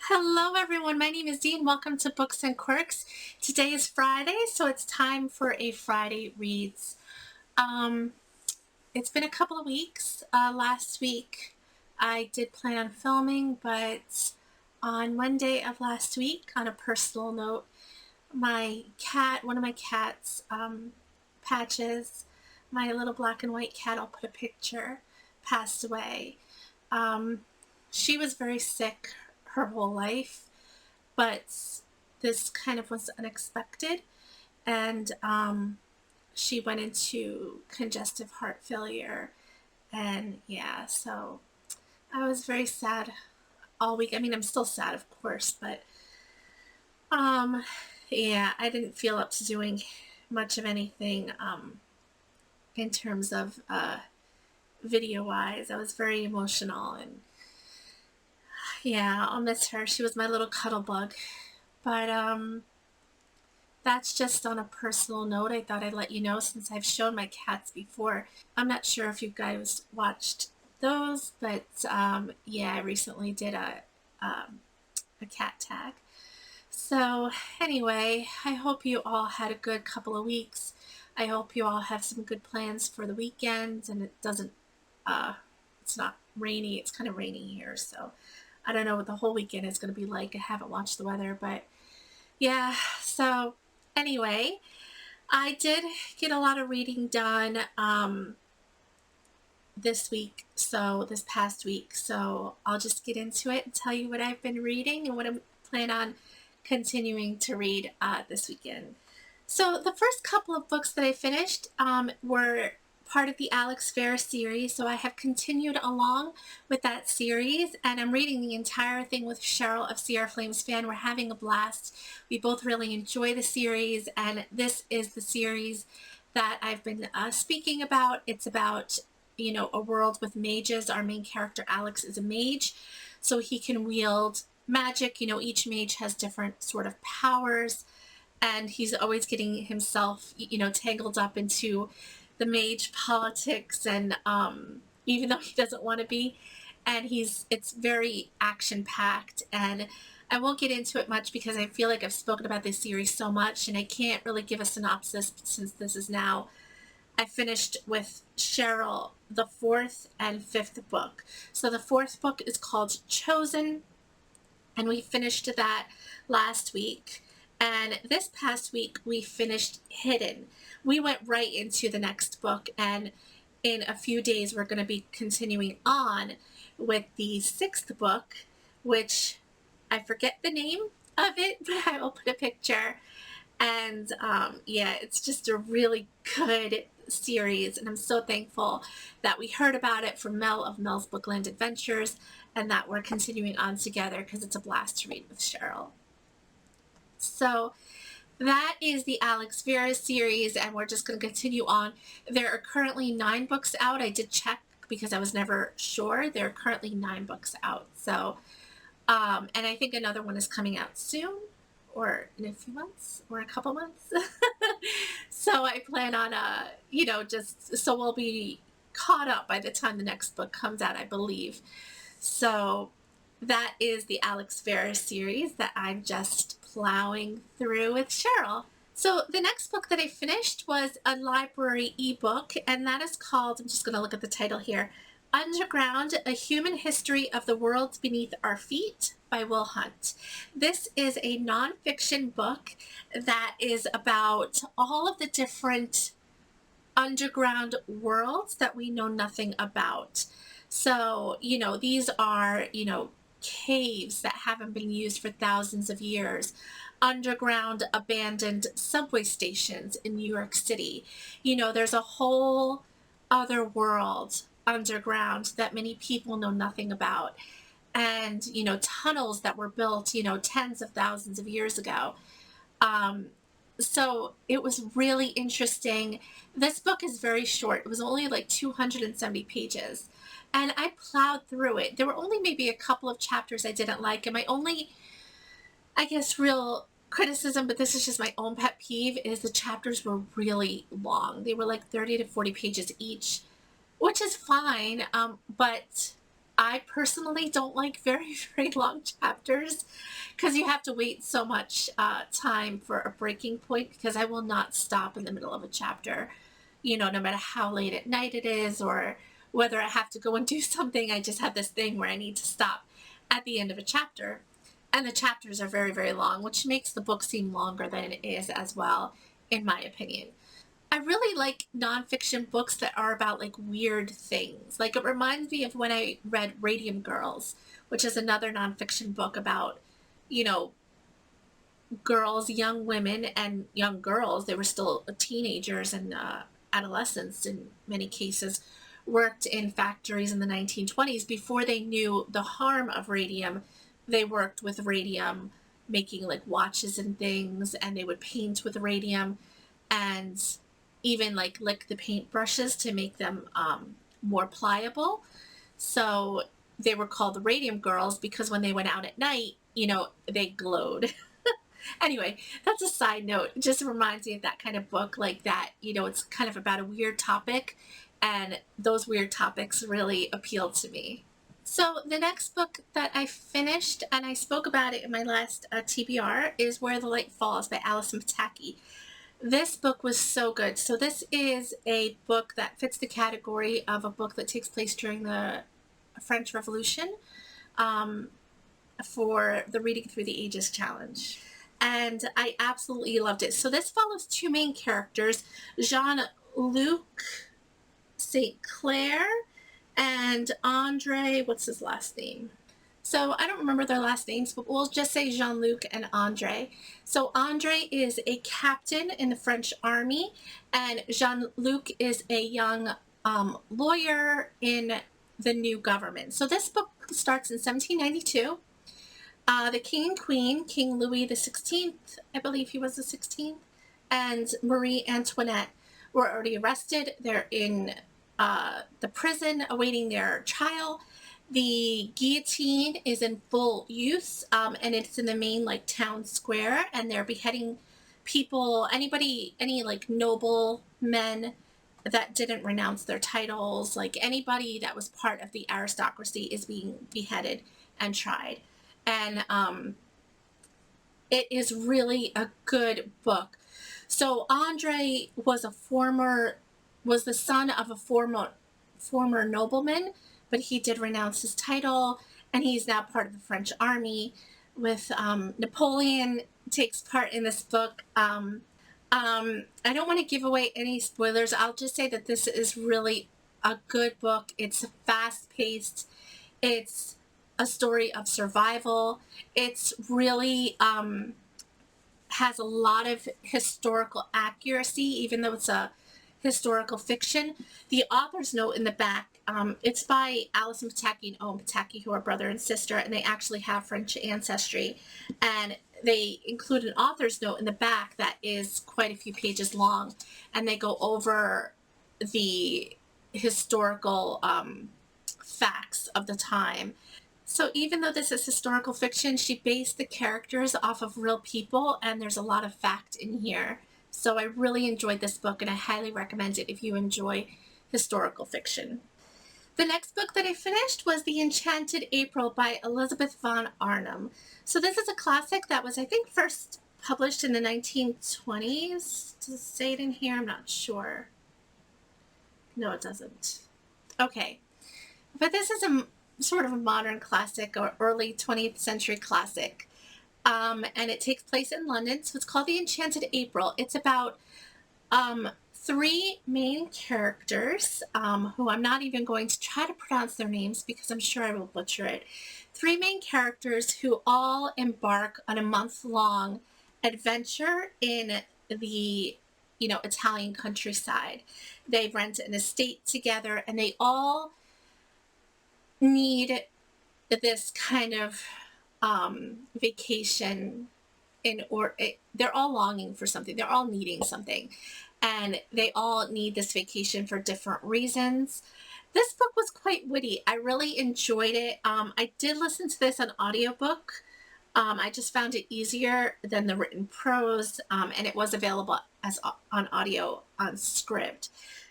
Hello everyone, my name is Dee and welcome to Books and Quirks. Today is Friday, so it's time for a Friday Reads. Um, it's been a couple of weeks. Last week I did plan on filming, but on Monday of last week, on a personal note, one of my cats, Patches, my little black and white cat, I'll put a picture, passed away. Um, she was very sick her whole life, but this kind of was unexpected, and she went into congestive heart failure, and yeah, so I was very sad all week. I mean, I'm still sad, of course, but um, yeah, I didn't feel up to doing much of anything in terms of video wise. I was very emotional, and yeah, I'll miss her. She was my little cuddle bug. But that's just on a personal note. I thought I'd let you know since I've shown my cats before. I'm not sure if you guys watched those, but yeah, I recently did a cat tag. So anyway, I hope you all had a good couple of weeks. I hope you all have some good plans for the weekend, and it's not rainy. It's kind of rainy here, so I don't know what the whole weekend is going to be like. I haven't watched the weather, but yeah, so anyway, I did get a lot of reading done this past week, so I'll just get into it and tell you what I've been reading and what I'm planning on continuing to read this weekend. So the first couple of books that I finished were part of the Verus series, so I have continued along with that series, and I'm reading the entire thing with Cheryl of Sierra Flames Fan. We're having a blast. We both really enjoy the series, and this is the series that I've been speaking about. It's about, a world with mages. Our main character, Alex, is a mage, so he can wield magic. Each mage has different sort of powers, and he's always getting himself, tangled up into the mage politics, and even though he doesn't want to be, and it's very action packed, and I won't get into it much because I feel like I've spoken about this series so much, and I can't really give a synopsis since this is now, I finished with Cheryl the fourth and fifth book. So the fourth book is called Chosen, and we finished that last week. And this past week, we finished Hidden. We went right into the next book, and in a few days, we're going to be continuing on with the sixth book, which I forget the name of it, but I will put a picture. And yeah, it's just a really good series, and I'm so thankful that we heard about it from Mel of Mel's Bookland Adventures, and that we're continuing on together because it's a blast to read with Cheryl. So that is the Verus series, and we're just going to continue on. There are currently 9 books out. I did check because I was never sure. There are currently 9 books out. So, and I think another one is coming out soon, or in a few months, or a couple months. So I plan on, so we'll be caught up by the time the next book comes out, I believe. So that is the Verus series that I'm just plowing through with Cheryl. So the next book that I finished was a library ebook, and that is called, I'm just going to look at the title here, Underground, A Human History of the World Beneath Our Feet by Will Hunt. This is a nonfiction book that is about all of the different underground worlds that we know nothing about. So, these are, caves that haven't been used for thousands of years, underground abandoned subway stations in New York City. There's a whole other world underground that many people know nothing about. And, tunnels that were built, tens of thousands of years ago. So it was really interesting. This book is very short. It was only like 270 pages. And I plowed through it. There were only maybe a couple of chapters I didn't like. And my only, I guess, real criticism, but this is just my own pet peeve, is the chapters were really long. They were like 30 to 40 pages each, which is fine. But I personally don't like very, very long chapters because you have to wait so much time for a breaking point, because I will not stop in the middle of a chapter, no matter how late at night it is or whether I have to go and do something. I just have this thing where I need to stop at the end of a chapter. And the chapters are very, very long, which makes the book seem longer than it is as well, in my opinion. I really like nonfiction books that are about like weird things. Like, it reminds me of when I read Radium Girls, which is another nonfiction book about, you know, girls, young women and young girls. They were still teenagers and adolescents in many cases, worked in factories in the 1920s. Before they knew the harm of radium, they worked with radium, making like watches and things, and they would paint with radium and even like lick the paintbrushes to make them more pliable. So they were called the Radium Girls because when they went out at night, they glowed. Anyway, that's a side note. It just reminds me of that kind of book, like that, it's kind of about a weird topic, and those weird topics really appeal to me. So the next book that I finished, and I spoke about it in my last TBR, is Where the Light Falls by Alison Pataki. This book was so good. So this is a book that fits the category of a book that takes place during the French Revolution, um, for the Reading Through the Ages challenge. And I absolutely loved it. So this follows two main characters, Jean-Luc St. Clair and Andre, what's his last name? So I don't remember their last names, but we'll just say Jean-Luc and Andre. So Andre is a captain in the French army, and Jean-Luc is a young lawyer in the new government. So this book starts in 1792. The king and queen, King Louis XVI, I believe he was the 16th, and Marie Antoinette were already arrested. They're in the prison awaiting their trial. The guillotine is in full use, and it's in the main like town square, and they're beheading people, any like noble men that didn't renounce their titles, like anybody that was part of the aristocracy is being beheaded and tried. And it is really a good book. So Andre was the son of a former nobleman, but he did renounce his title, and he's now part of the French army. With Napoleon takes part in this book. I don't want to give away any spoilers. I'll just say that this is really a good book. It's fast-paced. It's a story of survival. It's really has a lot of historical accuracy, even though it's a historical fiction. The author's note in the back, it's by Alison Pataki and Owen Pataki, who are brother and sister, and they actually have French ancestry. And they include an author's note in the back that is quite a few pages long, and they go over the historical facts of the time. So even though this is historical fiction, she based the characters off of real people, and there's a lot of fact in here. So I really enjoyed this book, and I highly recommend it if you enjoy historical fiction. The next book that I finished was The Enchanted April by Elizabeth von Arnem. So this is a classic that was, I think, first published in the 1920s. Does it say it in here? I'm not sure. No, it doesn't. Okay. But this is a sort of a modern classic, or early 20th century classic. And it takes place in London. So it's called The Enchanted April. It's about three main characters, who I'm not even going to try to pronounce their names because I'm sure I will butcher it. Three main characters who all embark on a month-long adventure in the Italian countryside. They rent an estate together, and they all need this kind of vacation they're all longing for something. They're all needing something, and they all need this vacation for different reasons. This book was quite witty. I really enjoyed it. I did listen to this on audiobook. I just found it easier than the written prose, and it was available as on audio on Scribd.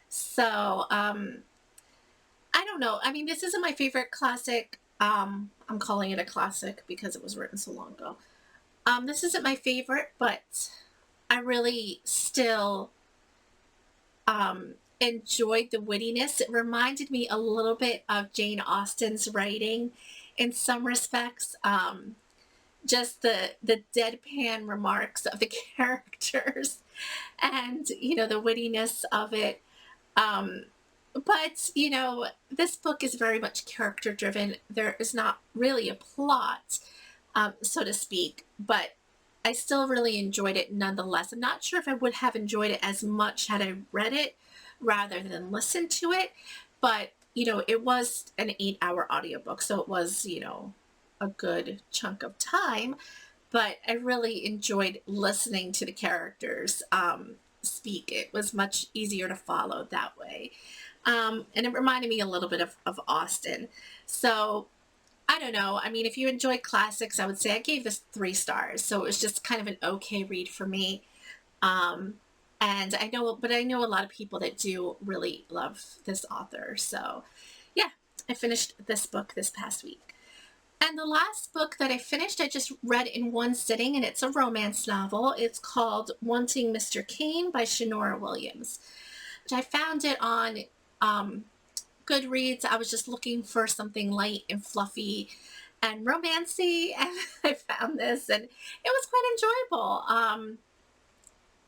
So I don't know. I mean, this isn't my favorite classic. I'm calling it a classic because it was written so long ago. This isn't my favorite, but I really still enjoyed the wittiness. It reminded me a little bit of Jane Austen's writing in some respects. Just the deadpan remarks of the characters, and the wittiness of it. Um, but this book is very much character driven. There is not really a plot, so to speak, but I still really enjoyed it nonetheless. I'm not sure if I would have enjoyed it as much had I read it rather than listened to it, but it was an 8-hour audiobook, so it was, a good chunk of time, but I really enjoyed listening to the characters speak. It was much easier to follow that way. And it reminded me a little bit of Austen. So I don't know. I mean, if you enjoy classics, I would say I gave this 3 stars. So it was just kind of an okay read for me. Um, and I know a lot of people that do really love this author. So yeah, I finished this book this past week. And the last book that I finished, I just read in one sitting, and it's a romance novel. It's called Wanting Mr. Kane by Nora Williams. I found it on Goodreads. I was just looking for something light and fluffy and romancy, and I found this, and it was quite enjoyable.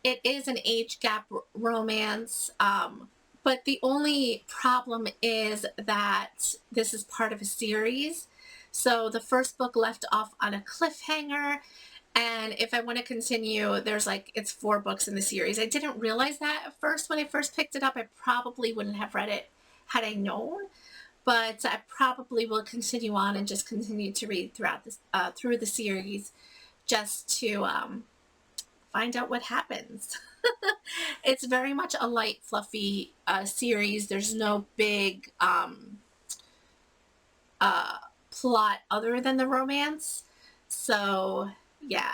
It is an age gap romance, but the only problem is that this is part of a series. So the first book left off on a cliffhanger, and if I want to continue, it's 4 books in the series. I didn't realize that at first when I first picked it up. I probably wouldn't have read it had I known, but I probably will continue on and just continue to read through the series just to find out what happens. It's very much a light, fluffy series. There's no big plot other than the romance. So yeah.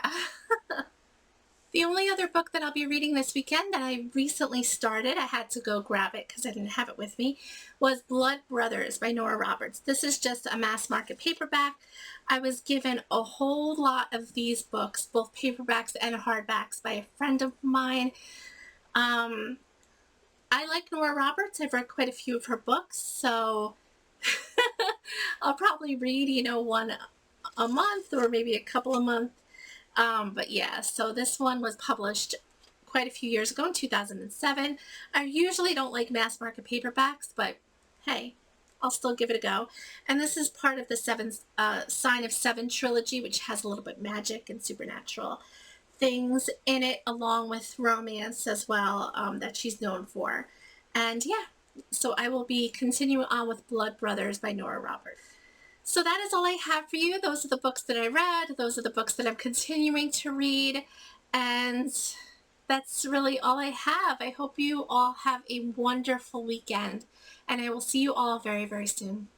The only other book that I'll be reading this weekend that I recently started, I had to go grab it because I didn't have it with me, was Blood Brothers by Nora Roberts. This is just a mass market paperback. I was given a whole lot of these books, both paperbacks and hardbacks, by a friend of mine. I like Nora Roberts. I've read quite a few of her books, so I'll probably read, one a month or maybe a couple a month. But yeah, so this one was published quite a few years ago in 2007. I usually don't like mass market paperbacks, but hey, I'll still give it a go. And this is part of the Sign of Seven trilogy, which has a little bit magic and supernatural things in it, along with romance as well, that she's known for. And yeah, so I will be continuing on with Blood Brothers by Nora Roberts. So that is all I have for you. Those are the books that I read. Those are the books that I'm continuing to read. And that's really all I have. I hope you all have a wonderful weekend. And I will see you all very, very soon.